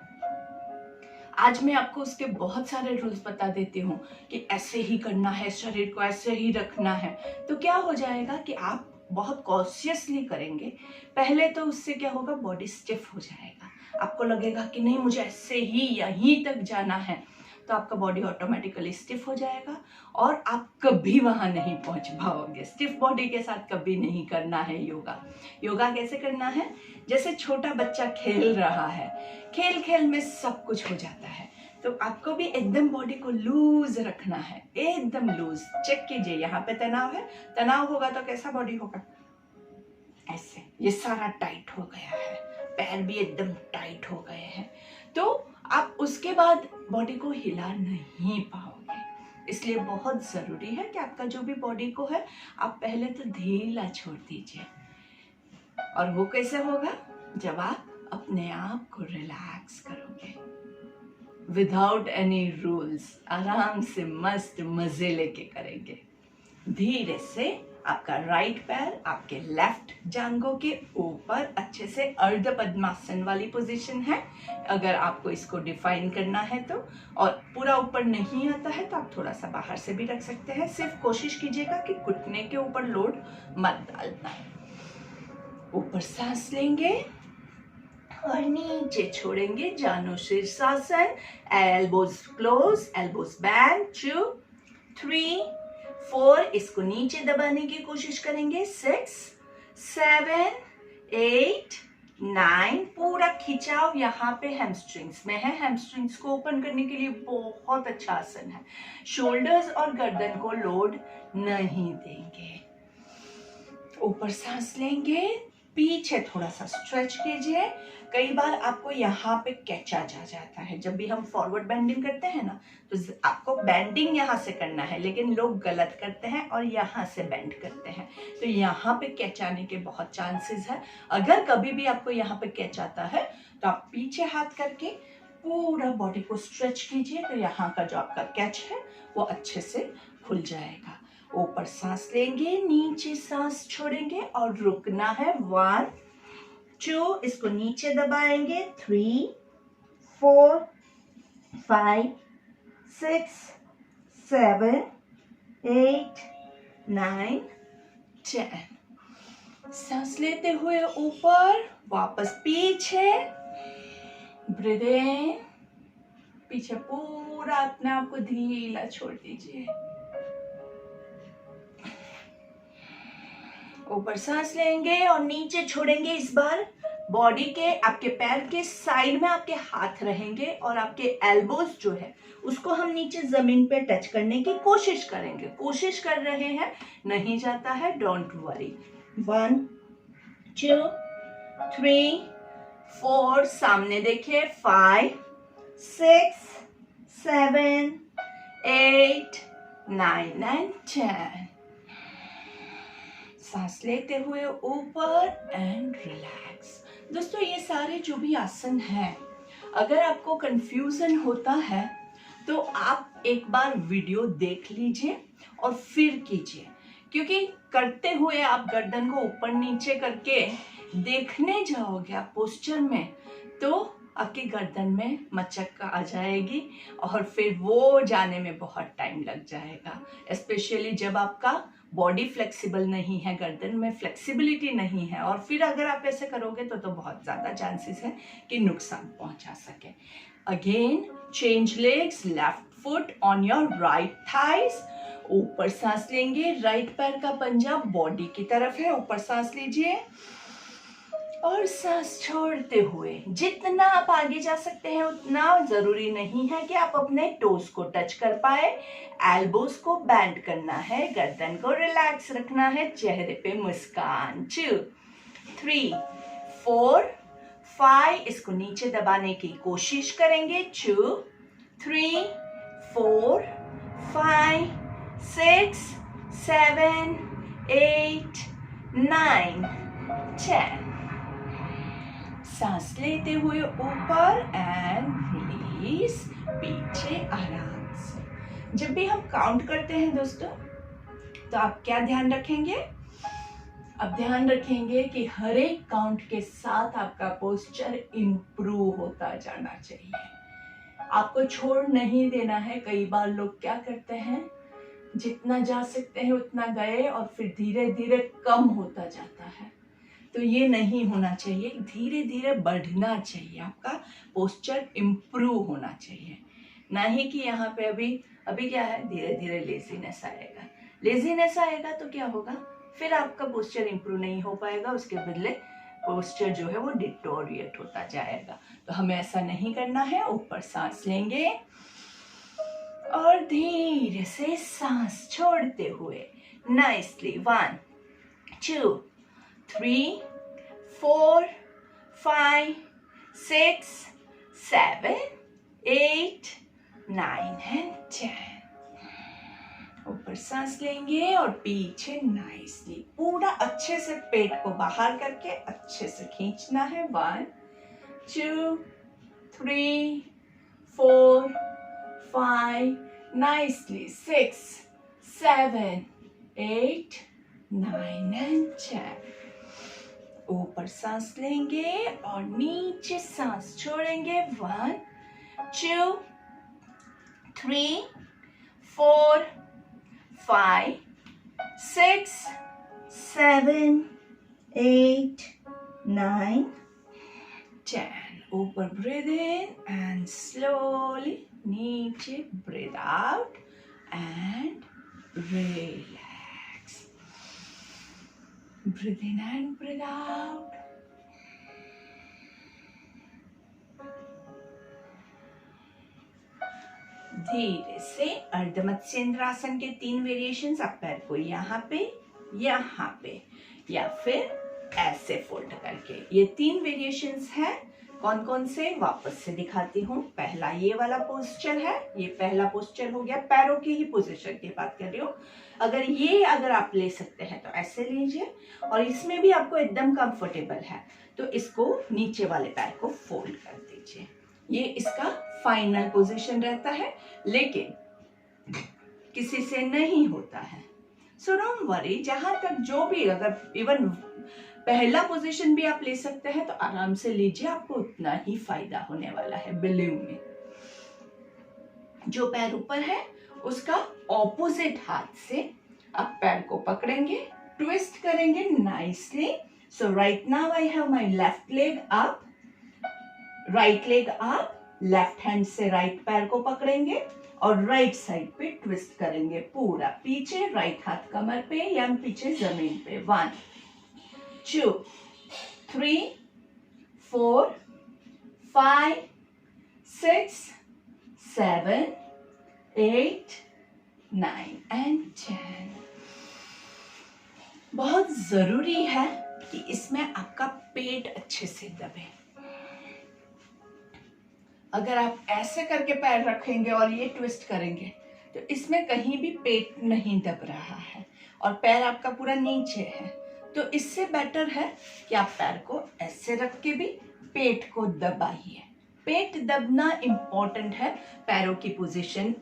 आज मैं आपको उसके बहुत सारे रूल्स बता देती हूँ कि ऐसे ही करना है, शरीर को ऐसे ही रखना है। तो क्या हो जाएगा कि आप बहुत कॉन्शियसली करेंगे। पहले तो उससे क्या होगा, बॉडी स्टिफ हो जाएगा। आपको लगेगा कि नहीं मुझे ऐसे ही यहीं तक जाना है, तो आपका बॉडी ऑटोमेटिकली स्टिफ हो जाएगा और आप कभी वहां नहीं पहुंच पाओगे। स्टिफ बॉडी के साथ कभी नहीं करना है योगा। योगा कैसे करना है, जैसे छोटा बच्चा खेल रहा है, खेल खेल में सब कुछ हो जाता है। तो आपको भी एकदम बॉडी को लूज रखना है, एकदम लूज। चेक कीजिए, यहाँ पे तनाव है, तनाव होगा तो कैसा बॉडी होगा, ऐसे। ये सारा टाइट हो गया है, पैर भी एकदम टाइट हो गए हैं, तो आप उसके बाद बॉडी को हिला नहीं पाओगे। इसलिए बहुत जरूरी है कि आपका जो भी बॉडी को है, आप पहले तो ढीला छोड़ दीजिए। और वो कैसे होगा, जब आप अपने आप को रिलैक्स करोगे, विदाउट एनी रूल्स, आराम से मस्त मजे लेके करेंगे। धीरे से आपका राइट पैर आपके लेफ्ट जांघों के ऊपर अच्छे से अर्ध पद्मासन वाली पोजीशन है, अगर आपको इसको डिफाइन करना है तो। और पूरा ऊपर नहीं आता है तो आप थोड़ा सा बाहर से भी रख सकते हैं। सिर्फ कोशिश कीजिएगा कि घुटने के ऊपर लोड मत डालना। ऊपर सांस लेंगे और नीचे छोड़ेंगे, जानु शीर्षासन। Elbows close, elbows band. 2 3 4, इसको नीचे दबाने की कोशिश करेंगे। 6 7 8 9, पूरा खिंचाव यहाँ पे हैमस्ट्रिंग्स में है। हैमस्ट्रिंग्स को ओपन करने के लिए बहुत अच्छा आसन है। शोल्डर्स और गर्दन को लोड नहीं देंगे। ऊपर सांस लेंगे, पीछे थोड़ा सा स्ट्रेच कीजिए। कई बार आपको यहाँ पे कैचा जा जाता है। जब भी हम फॉरवर्ड बेंडिंग करते हैं ना, तो आपको बेंडिंग यहाँ से करना है, लेकिन लोग गलत करते हैं और यहाँ से बेंड करते हैं। तो यहाँ पे कैच आने के बहुत चांसेस है। अगर कभी भी आपको यहाँ पे कैच आता है तो आप पीछे हाथ करके पूरा बॉडी को स्ट्रेच कीजिए, तो यहाँ का जो आपका कैच है वो अच्छे से खुल जाएगा। ऊपर सांस लेंगे, नीचे सांस छोड़ेंगे और रुकना है। 1 2, इसको नीचे दबाएंगे। 3 4 5 6 7 8 9 10। सांस लेते हुए ऊपर, वापस पीछे, ब्रीथ इन, पीछे पूरा अपने आप को ढीला छोड़ दीजिए। ऊपर सांस लेंगे और नीचे छोड़ेंगे। इस बार बॉडी के, आपके पैर के साइड में आपके हाथ रहेंगे और आपके एल्बोज जो है उसको हम नीचे जमीन पे टच करने की कोशिश करेंगे। कोशिश कर रहे हैं, नहीं जाता है, डोंट वरी। 1 2 3 4, सामने देखिए। 5 6 7 8 9 10। सांस लेते हुए ऊपर एंड रिलैक्स। दोस्तों, ये सारे जो भी आसन हैं, अगर आपको कंफ्यूजन होता है तो आप एक बार वीडियो देख लीजिए और फिर कीजिए, क्योंकि करते हुए आप गर्दन को ऊपर नीचे करके देखने जाओगे आप पोस्चर में, तो आपकी गर्दन में मचक आ जाएगी और फिर वो जाने में बहुत टाइम लग जाएगा। स्पेशली जब आपका बॉडी फ्लेक्सिबल नहीं है, गर्दन में फ्लेक्सिबिलिटी नहीं है, और फिर अगर आप ऐसे करोगे तो बहुत ज्यादा चांसेस है कि नुकसान पहुंचा सके। Again, change legs, left foot on your right thighs. ऊपर सांस लेंगे, राइट पैर का पंजा बॉडी की तरफ है, ऊपर सांस लीजिए और सांस छोड़ते हुए जितना आप आगे जा सकते हैं उतना। जरूरी नहीं है कि आप अपने टोस को टच कर पाए। एल्बोस को बैंड करना है, गर्दन को रिलैक्स रखना है, चेहरे पे मुस्कान। 2 3 4 5, इसको नीचे दबाने की कोशिश करेंगे। 2 3 4 5 6 7 8 9 10। सांस लेते हुए ऊपर एंड रिलीज, पीछे आराम से। जब भी हम काउंट करते हैं दोस्तों, तो आप क्या ध्यान रखेंगे? अब ध्यान रखेंगे कि हर एक काउंट के साथ आपका पोस्चर इंप्रूव होता जाना चाहिए। आपको छोड़ नहीं देना है। कई बार लोग क्या करते हैं, जितना जा सकते हैं उतना गए और फिर धीरे धीरे कम होता जाता है। तो ये नहीं होना चाहिए, धीरे धीरे बढ़ना चाहिए, आपका पोस्चर इंप्रूव होना चाहिए। ना ही कि यहाँ पे अभी क्या है, धीरे धीरे लेजीनेस आएगा। लेजीनेस आएगा तो क्या होगा, फिर आपका पोस्चर इंप्रूव नहीं हो पाएगा, उसके बदले पोस्चर जो है वो डिटोरिएट होता जाएगा। तो हमें ऐसा नहीं करना है। ऊपर सांस लेंगे और धीरे से सांस छोड़ते हुए नाइसली 1 2 3 4 5 6 7 8 9 and 10। ऊपर सांस लेंगे और पीछे नाइसली पूरा अच्छे से पेट को बाहर करके अच्छे से खींचना है। 1 2 3 4 5 nicely 6 7 8 9 and 10। ऊपर सांस लेंगे और नीचे सांस छोड़ेंगे। 1 2 3 4 5 6 7 8 9 10। ऊपर ब्रीद इन एंड स्लोली नीचे breathe out and relax. Breathe in and breathe out. धीरे से अर्ध मत्स्येंद्रासन के 3 वेरिएशंस। आप पैर को यहाँ पे या फिर ऐसे फोल्ड करके, ये 3 वेरिएशंस हैं। कौन कौन से, वापस से दिखाती हूँ। पहला ये वाला पोस्चर है, ये पहला पोस्चर हो गया, पैरों की ही पोजीशन की बात कर रही हूँ। अगर आप ले सकते हैं तो ऐसे लीजिए, और इसमें भी आपको एकदम कंफर्टेबल है तो इसको नीचे वाले पैर को फोल्ड कर दीजिए। ये इसका फाइनल पोजीशन रहता है, लेकिन किसी से नहीं होता है। सो डोंट वरी, जहां तक जो भी, अगर इवन पहला पोजीशन भी आप ले सकते हैं तो आराम से लीजिए, आपको उतना ही फायदा होने वाला है। बिलीव में, जो पैर ऊपर है उसका ऑपोजिट हाथ से आप पैर को पकड़ेंगे, ट्विस्ट करेंगे nicely. So right now I have my left leg up, right leg up, left hand से राइट पैर को पकड़ेंगे और राइट साइड पे ट्विस्ट करेंगे पूरा पीछे, राइट हाथ कमर पे या पीछे जमीन पे। 1 2 3 4 5 6 7 8 9 and 10। बहुत जरूरी है कि इसमें आपका पेट अच्छे से दबे। अगर आप ऐसे करके पैर रखेंगे और ये ट्विस्ट करेंगे तो इसमें कहीं भी पेट नहीं दब रहा है और पैर आपका पूरा नीचे है। तो इससे बेटर है कि आप पैर को ऐसे रख के भी पेट को दबाइए। पेट दबना इम्पोर्टेंट है। पैरों की पोजीशन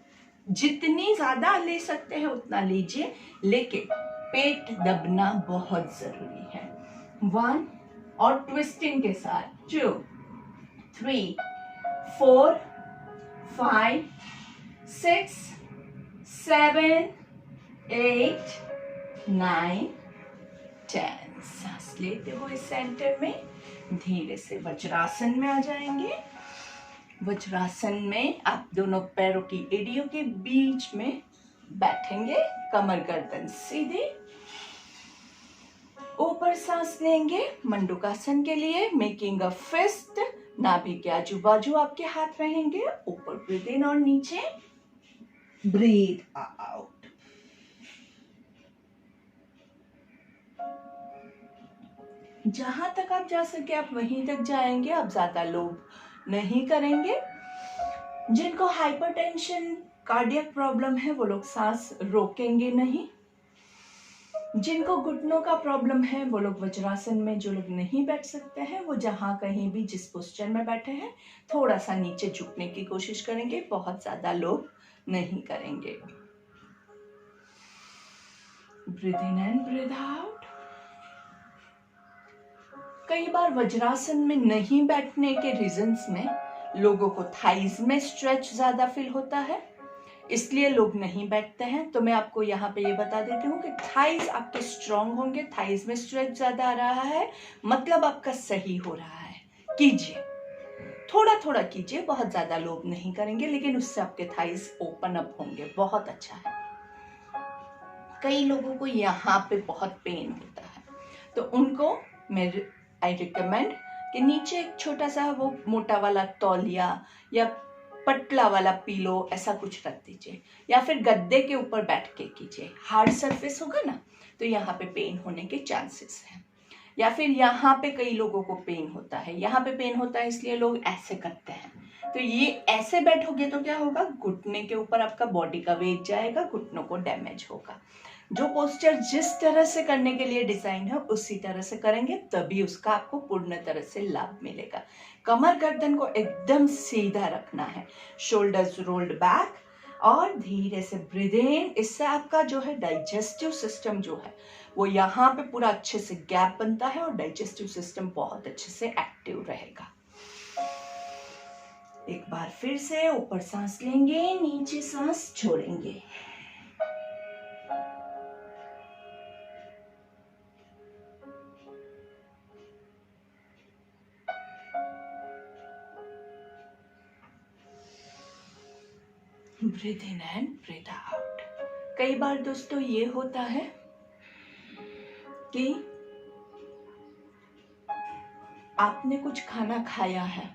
जितनी ज्यादा ले सकते हैं उतना लीजिए, लेकिन पेट दबना बहुत जरूरी है। 1 और ट्विस्टिंग के साथ 2 3 4 5 6 7 8 9 10। सांस लेते हुए सेंटर में धीरे से वज्रासन में आ जाएंगे। वज्रासन में आप दोनों पैरों की एड़ियों के बीच में बैठेंगे, कमर गर्दन सीधे। ऊपर सांस लेंगे मंडूकासन के लिए, मेकिंग अ फिस्ट। नाभि के आजू बाजू आपके हाथ रहेंगे। ऊपर ब्रीथ इन और नीचे ब्रीथ आउट। जहां तक आप जा सके आप वहीं तक जाएंगे, आप ज्यादा लोड नहीं करेंगे। जिनको हाइपरटेंशन, कार्डियक प्रॉब्लम है वो लोग सांस रोकेंगे नहीं। जिनको घुटनों का प्रॉब्लम है वो लोग वज्रासन में, जो लोग नहीं बैठ सकते हैं वो जहां कहीं भी जिस पोस्चर में बैठे हैं थोड़ा सा नीचे झुकने की कोशिश करेंगे, बहुत ज्यादा लोग नहीं करेंगे। Breathe in and breathe out. कई बार वज्रासन में नहीं बैठने के रीजंस में लोगों को थाइज में स्ट्रेच ज्यादा फील होता है, इसलिए लोग नहीं बैठते हैं। तो मैं आपको यहाँ पे ये बता देती हूँ कि थाइज आपके स्ट्रांग होंगे, थाइज में स्ट्रेच ज्यादा आ रहा है, मतलब आपका सही हो रहा है। कीजिए, थोड़ा थोड़ा कीजिए, बहुत ज्यादा लोग नहीं करेंगे, लेकिन उससे आपके थाइज ओपन अप होंगे, बहुत अच्छा है। कई लोगों को यहाँ पे बहुत पेन होता है, तो उनको मैं आई रिकमेंड कि नीचे एक छोटा सा वो मोटा वाला तौलिया या पतला वाला पीलो ऐसा कुछ रख दीजिए, या फिर गद्दे के ऊपर बैठ के कीजिए। हार्ड सरफेस होगा ना तो यहाँ पे पेन होने के चांसेस हैं। या फिर यहाँ पे कई लोगों को पेन होता है, यहाँ पे पेन होता है इसलिए लोग ऐसे करते हैं, तो ये ऐसे बैठोगे तो क्या होगा, घुटने के ऊपर आपका बॉडी का वेट जाएगा, घुटनों को डैमेज होगा। जो पोस्चर जिस तरह से करने के लिए डिजाइन है उसी तरह से करेंगे, तभी उसका आपको पूर्ण तरह से लाभ मिलेगा। कमर गर्दन को एकदम सीधा रखना है, शोल्डर्स रोल्ड बैक, और धीरे से ब्रीथ इन। इससे आपका जो है डाइजेस्टिव सिस्टम जो है वो यहाँ पे पूरा अच्छे से गैप बनता है और डाइजेस्टिव सिस्टम बहुत अच्छे से एक्टिव रहेगा। एक बार फिर से ऊपर सांस लेंगे, नीचे सांस छोड़ेंगे। Breathe in and breathe out. कई बार दोस्तों ये होता है कि आपने कुछ खाना खाया है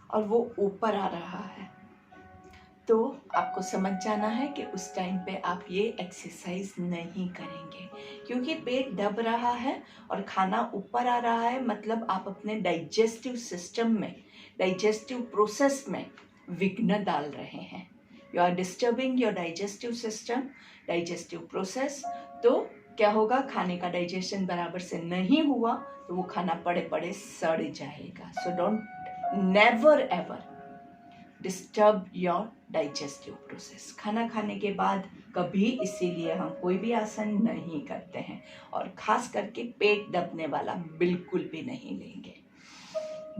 और वो ऊपर आ रहा है, तो आपको समझ जाना है कि उस टाइम पे आप ये एक्सरसाइज नहीं करेंगे, क्योंकि पेट दब रहा है और खाना ऊपर आ रहा है, मतलब आप अपने डाइजेस्टिव सिस्टम में, डाइजेस्टिव प्रोसेस में विघ्न डाल रहे हैं। You are disturbing your digestive system, digestive process. तो क्या होगा, खाने का डाइजेशन बराबर से नहीं हुआ तो वो खाना पड़े पड़े सड़ जाएगा। So don't never ever disturb your digestive process. खाना खाने के बाद कभी इसीलिए हम कोई भी आसन नहीं करते हैं, और खास करके पेट दबने वाला बिल्कुल भी नहीं लेंगे।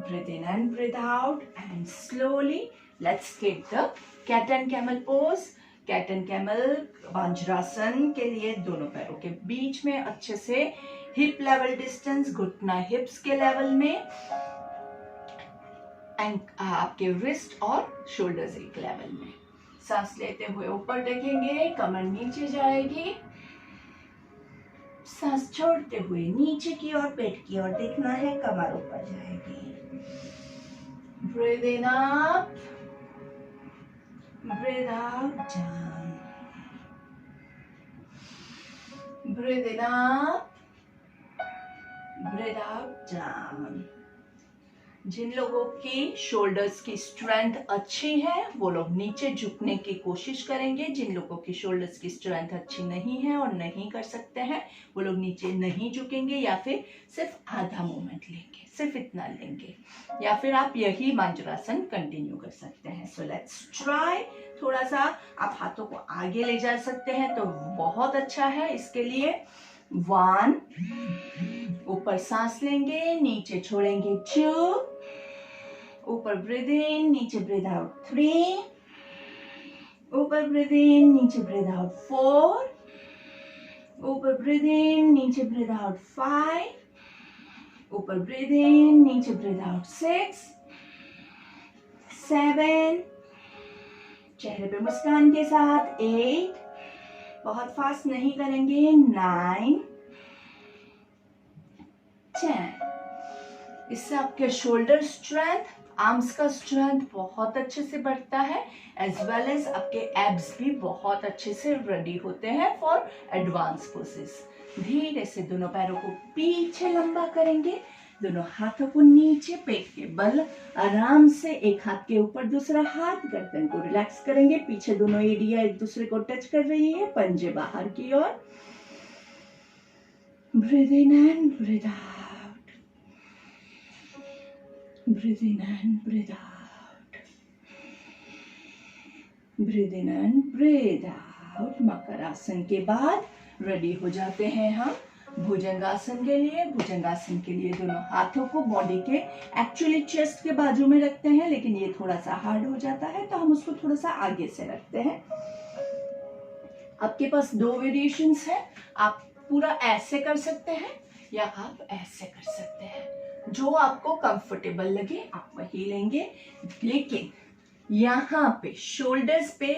Breathe in and breathe out, and slowly let's take the cat and camel pose. Cat and camel Vajrasana के लिए दोनों पैरों के बीच में अच्छे से हिप लेवल डिस्टेंस, घुटना हिप्स के लेवल में, आपके रिस्ट और शोल्डर्स एक लेवल में। सांस लेते हुए ऊपर देखेंगे, कमर नीचे जाएगी। सांस छोड़ते हुए नीचे की ओर, पेट की ओर देखना है, कमर ऊपर जाएगी। Breathe in up, breathe out, down. Breathe in up, breathe out, down. जिन लोगों की शोल्डर्स की स्ट्रेंथ अच्छी है वो लोग नीचे झुकने की कोशिश करेंगे। जिन लोगों की शोल्डर्स की स्ट्रेंथ अच्छी नहीं है और नहीं कर सकते हैं वो लोग नीचे नहीं झुकेंगे, या फिर सिर्फ आधा मूवमेंट लेंगे, सिर्फ इतना लेंगे, या फिर आप यही वज्रासन कंटिन्यू कर सकते हैं। So let's try. थोड़ा सा आप हाथों को आगे ले जा सकते हैं तो बहुत अच्छा है। इसके लिए 1, ऊपर सांस लेंगे, नीचे छोड़ेंगे 2, ऊपर ब्रीथ इन, नीचे ब्रीथ आउट 3, ऊपर ब्रीथ इन, नीचे ब्रीथ आउट 4, ऊपर ब्रीथ इन, नीचे ब्रीथ आउट 5, ऊपर ब्रीथ इन, नीचे ब्रीथ आउट 6, 7, चेहरे पे मुस्कान के साथ 8, बहुत फास्ट नहीं करेंगे, 9, 10। इससे आपके शोल्डर स्ट्रेंथ, आर्म्स का स्ट्रेंथ बहुत अच्छे से बढ़ता है, एज वेल एज आपके एब्स भी बहुत अच्छे से रेडी होते हैं फॉर एडवांस पोसेस। धीरे से दोनों पैरों को पीछे लंबा करेंगे, दोनों हाथों को नीचे, पेट के बल आराम से, एक हाथ के ऊपर दूसरा हाथ, गर्दन को रिलैक्स करेंगे, पीछे दोनों एड़ियां एक दूसरे को टच कर रही है, पंजे बाहर की ओर। Breathe in and breathe out. Breathe in and breathe out. Breathe in and breathe out. Makarasana के बाद रेडी हो जाते हैं हम भुजंगासन के लिए। भुजंगासन के लिए दोनों हाथों को बॉडी के एक्चुअली चेस्ट के बाजू में रखते हैं, लेकिन ये थोड़ा सा हार्ड हो जाता है तो हम उसको थोड़ा सा आगे से रखते हैं। आपके पास दो वेरिएशंस है, आप पूरा ऐसे कर सकते हैं या आप ऐसे कर सकते हैं, जो आपको कंफर्टेबल लगे आप वही लेंगे। लेकिन यहाँ पे शोल्डर्स पे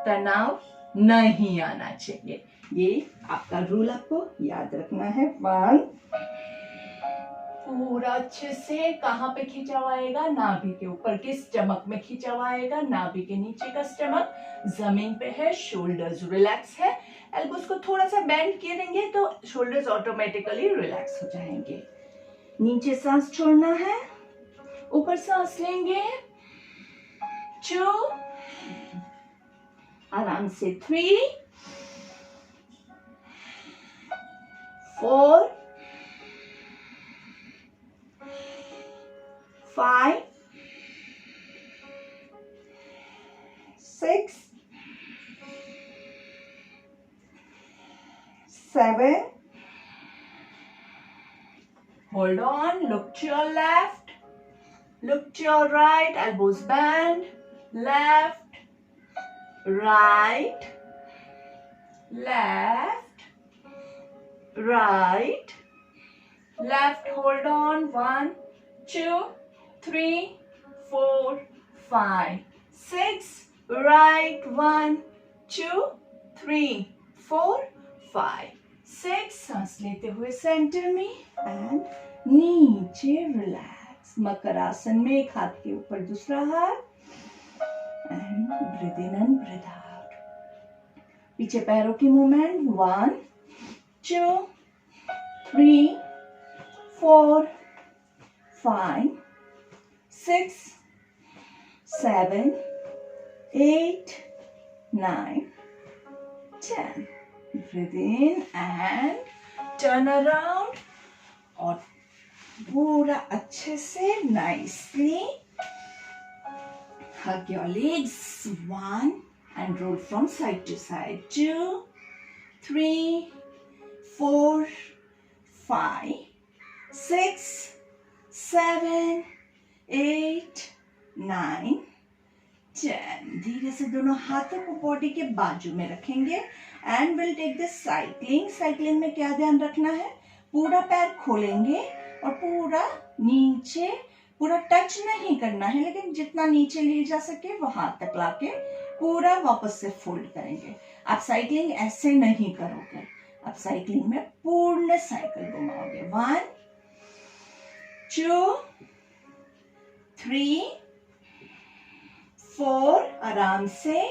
तनाव नहीं आना चाहिए, ये आपका रूल आपको याद रखना है। 1 पूरा अच्छे से कहाँ पे खींचा हुआ आएगा, नाभि के ऊपर के स्टमक में खींचा हुआ आएगा, नाभि के नीचे का स्टमक जमीन पे है, शोल्डर्स रिलैक्स है। एल्बोस को थोड़ा सा बेंड किए देंगे तो शोल्डर्स ऑटोमेटिकली रिलैक्स हो जाएंगे। नीचे सांस छोड़ना है, ऊपर सांस लेंगे। 2 आराम से 3 4 5 6 7 hold on, look to your left, look to your right, elbows bend, left, right, left, right, left, hold on, 1 2 3 4 5 6 right, 1 2 3 4 5 6 सांस लेते हुए सेंटर में एंड नीचे रिलैक्स। मकरासन में एक हाथ के ऊपर दूसरा हाथ and breathe in and breathe out. पीछे पैरों की movement 1 2 3 4 5 6 7 8 9 10। Breathe in and turn around और पूरा अच्छे से nicely hug your legs 1 and roll from side to side 2 3 4 5 6 7 8 9 10। धीरे से दोनों हाथों को बॉडी के बाजू में रखेंगे and will take the cycling. Cycling में क्या ध्यान रखना है, पूरा पैर खोलेंगे और पूरा नीचे, पूरा टच नहीं करना है, लेकिन जितना नीचे ले जा सके वहां तक लाके पूरा वापस से फोल्ड करेंगे। आप साइक्लिंग ऐसे नहीं करोगे, आप साइक्लिंग में पूर्ण साइकिल घुमाओगे। 1 2 3 4 आराम से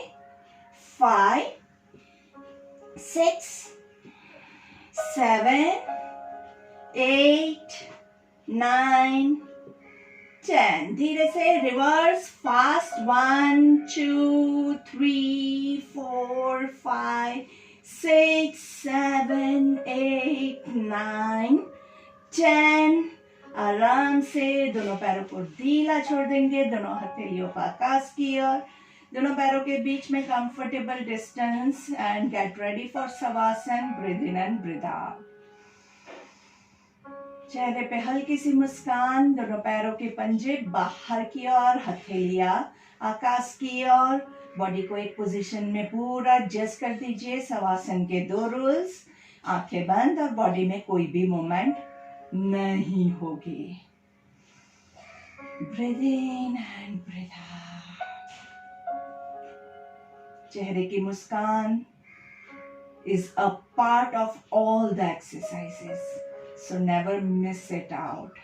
5 6 7 8 9 10। धीरे से रिवर्स फास्ट 1 2 3 4 5 6 7 8 9 10। आराम से दोनों पैरों को ढीला छोड़ देंगे, दोनों हथेलियों को आकाश की ओर, दोनों पैरों के बीच में comfortable distance and get ready for Shavasana. Breathe in and breathe out. चेहरे पे हल्की सी मुस्कान, दोनों पैरों के पंजे बाहर की ओर, हथेलियां आकाश की ओर। बॉडी को एक पोजीशन में पूरा एडजस्ट कर दीजिए। शवासन के 2 रूल्स, आंखें बंद और बॉडी में कोई भी मूवमेंट नहीं होगी। Breathe in and breathe out. चेहरे की मुस्कान is a part of all the exercises, so never miss it out.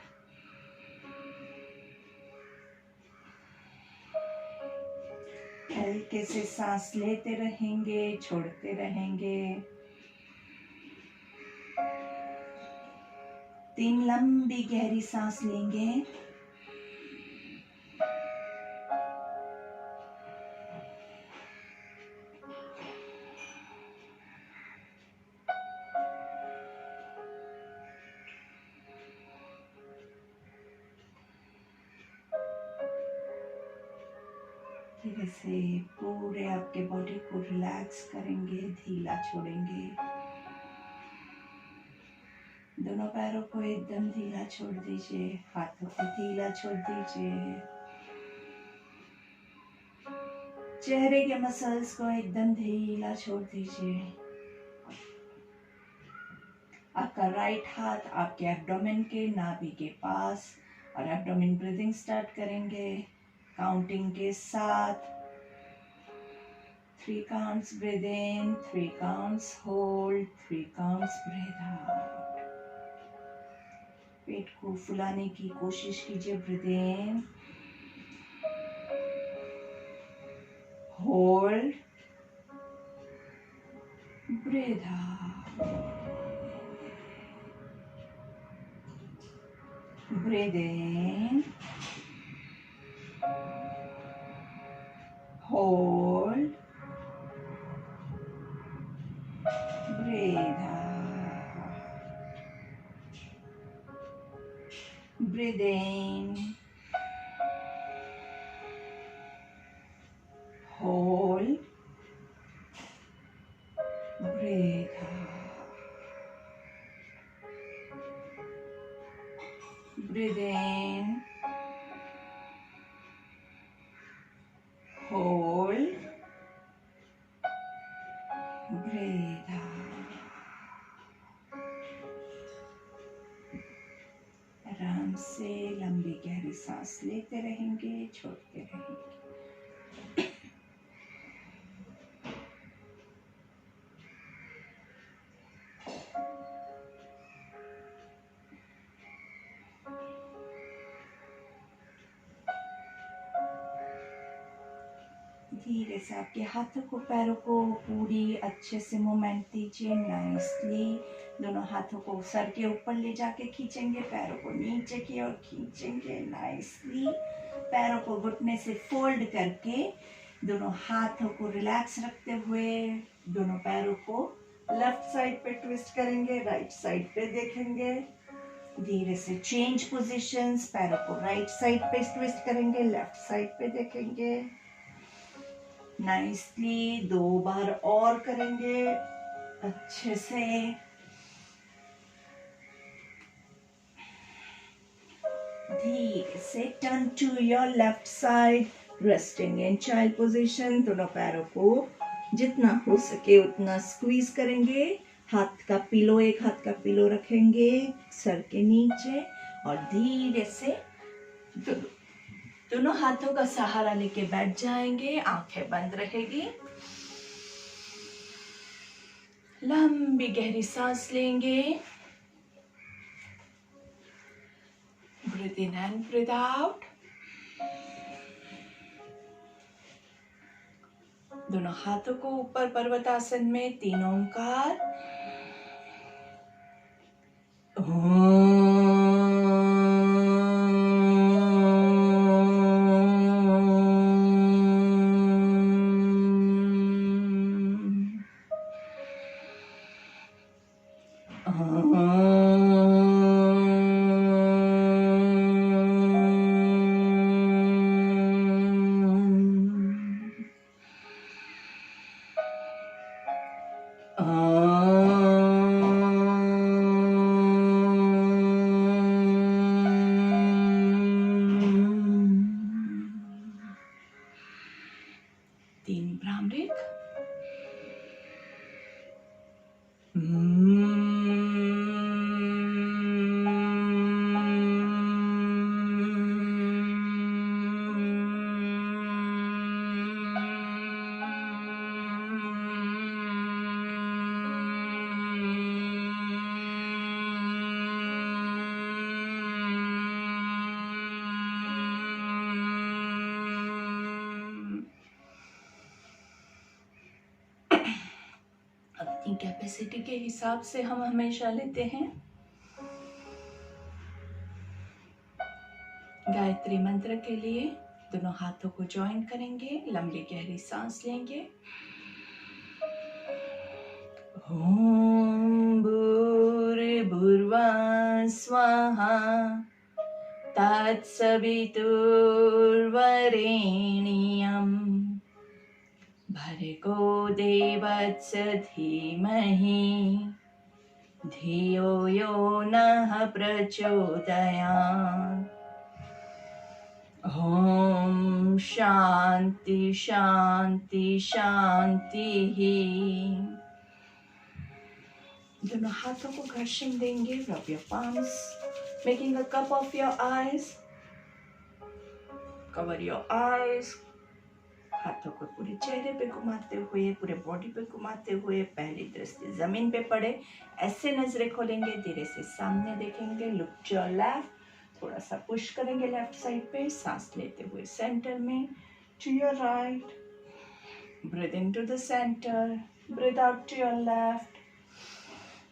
हल्के से सांस लेते रहेंगे, छोड़ते रहेंगे। 3 लंबी गहरी सांस लेंगे। धीरे से पूरे आपके बॉडी को रिलैक्स करेंगे, ढीला छोड़ेंगे। दोनों पैरों को एकदम ढीला छोड़ दीजिए, हाथों को ढीला छोड़ दीजिए। चेहरे के मसल्स को एकदम ढीला छोड़ दीजिए। आपका राइट हाथ आपके एब्डोमेन के नाभि के पास, और एब्डोमेन ब्रीदिंग स्टार्ट करेंगे काउंटिंग के साथ। 3 counts breathe in, 3 counts hold, 3 counts breathe out. पेट को फुलाने की कोशिश कीजिए। Breathe in, hold, breathe out. Breathe in, hold, breathe out. Breathe in, hold, breathe out. Breathe in, hold, breathe out. आराम से लंबी गहरी सांस लेते रहेंगे, छोड़ते रहेंगे। धीरे से आपके हाथों को पैरों को पूरी अच्छे से मूवमेंट दीजिए। नाइसली दोनों हाथों को सर के ऊपर ले जाके खींचेंगे, पैरों को नीचे की ओर खींचेंगे। नाइसली पैरों को घुटने से फोल्ड करके दोनों हाथों को रिलैक्स रखते हुए दोनों पैरों को लेफ्ट साइड पे ट्विस्ट करेंगे, राइट साइड पे देखेंगे। धीरे से चेंज पोजीशंस, पैरों को राइट साइड पे ट्विस्ट करेंगे, लेफ्ट साइड पे देखेंगे। नाइसली 2 बार और करेंगे अच्छे से। धीरे से turn to your left side, resting in child position. दोनों पैरों को जितना हो सके उतना स्क्वीज करेंगे। हाथ का पिलो, एक हाथ का पिलो रखेंगे सर के नीचे, और धीरे से दोनों हाथों का सहारा लेके बैठ जाएंगे। आंखें बंद रहेगी। लंबी गहरी सांस लेंगे। Breathe in and breathe out. दोनों हाथों को ऊपर पर्वतासन में 3 ओंकार। कैपेसिटी के हिसाब से हम हमेशा लेते हैं। गायत्री मंत्र के लिए दोनों हाथों को ज्वाइन करेंगे, लंबी गहरी सांस लेंगे। ओम भूर्भुवः स्वाहा तत्सवितुर्वरेण्यम् भर्गो देवस्य धीमहि धियो यो नः प्रचोदयात्। ओम शांति शांति शांति ही। दोनों हाथों को घर्षण देंगे। Rub your palms, making a cup of your eyes. Cover your eyes. हाथों को पूरे चेहरे पे घुमाते हुए, पूरे बॉडी पे घुमाते हुए पहली दृष्टि जमीन पे पड़े। ऐसे नजरें खोलेंगे, धीरे से सामने देखेंगे। लुक टू योर लेफ्ट, थोड़ा सा पुश करेंगे लेफ्ट साइड पे, सांस लेते हुए सेंटर में। To your right, breathe in to the centre, breathe out to your left,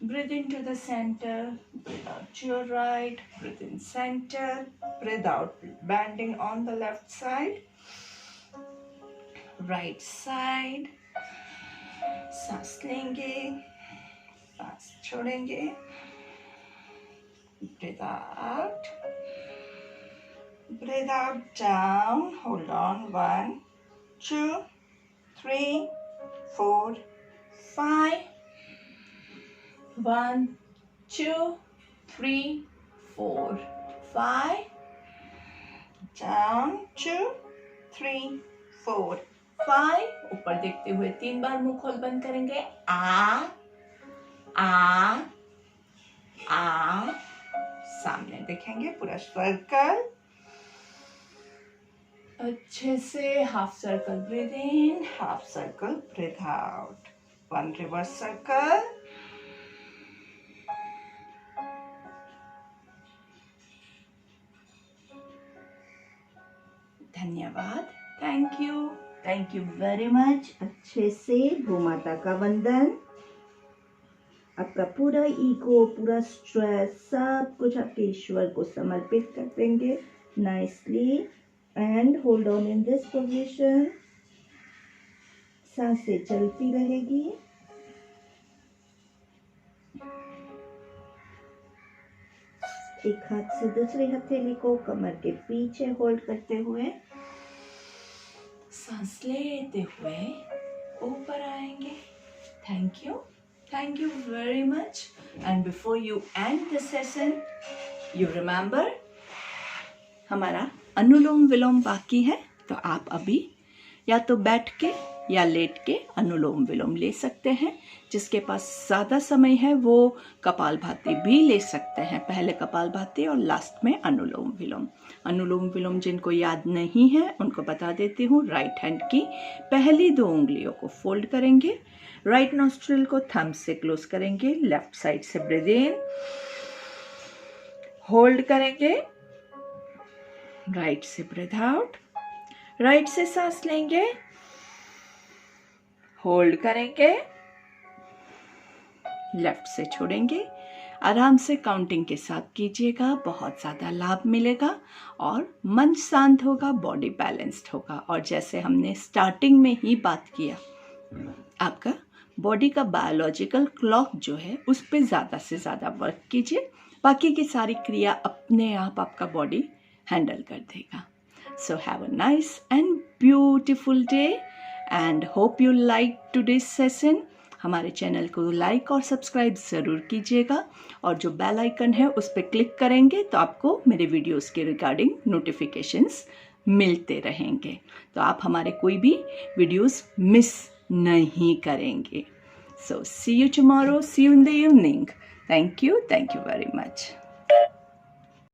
breathe into the center, breathe out to your right, breathe in center, breathe out, bending on the left side, right side. सांस लेंगे, सांस छोड़ेंगे, breathe out down, hold on, 1 2 3 4 5. 1 2 3 4 5. Down 2 3 4 5. ऊपर देखते हुए 3 बार मुंह खोल बंद करेंगे। आ सामने देखेंगे, पूरा सर्कल अच्छे से। Half circle breathe in, half circle breathe out. 1 reverse circle. धन्यवाद। Thank you very much. अच्छे से भूमाता का वंदन। आपका पूरा ईगो, पूरा स्ट्रेस, सब कुछ आपके ईश्वर को समर्पित कर देंगे nicely. And hold on in this position. सांसें चलती रहेगी। एक हाथ से दूसरी हथेली को कमर के पीछे होल्ड करते हुए सांस लेते हुए ऊपर आएंगे। Thank you very much. And before you and the session, you remember हमारा अनुलोम विलोम बाकी है, तो आप अभी या तो बैठ के या लेट के अनुलोम विलोम ले सकते हैं। जिसके पास ज़्यादा समय है वो कपालभाति भी ले सकते हैं। पहले कपालभाति और लास्ट में अनुलोम विलोम। अनुलोम विलोम जिनको याद नहीं है उनको बता देती हूँ। राइट हैंड की पहली 2 उंगलियों को फोल्ड करेंगे, राइट नॉस्ट्रिल को थंब से क्लोज करेंगे, लेफ्ट साइड से ब्रीथ इन, होल्ड करेंगे, राइट से ब्रीथ आउट, राइट से सांस लेंगे, होल्ड करेंगे, लेफ्ट से छोड़ेंगे। आराम से काउंटिंग के साथ कीजिएगा, बहुत ज़्यादा लाभ मिलेगा और मन शांत होगा, बॉडी बैलेंस्ड होगा। और जैसे हमने स्टार्टिंग में ही बात किया, आपका बॉडी का बायोलॉजिकल क्लॉक जो है उस पर ज़्यादा से ज़्यादा वर्क कीजिए, बाकी की सारी क्रिया अपने आप आपका बॉडी हैंडल कर देगा। So have a nice and beautiful day and hope you like today's session. हमारे चैनल को लाइक और सब्सक्राइब ज़रूर कीजिएगा और जो बेल आइकन है उस पर क्लिक करेंगे तो आपको मेरे वीडियोस के रिगार्डिंग नोटिफिकेशंस मिलते रहेंगे, तो आप हमारे कोई भी वीडियोस मिस नहीं करेंगे। So see you tomorrow, see you in the evening. Thank you very much.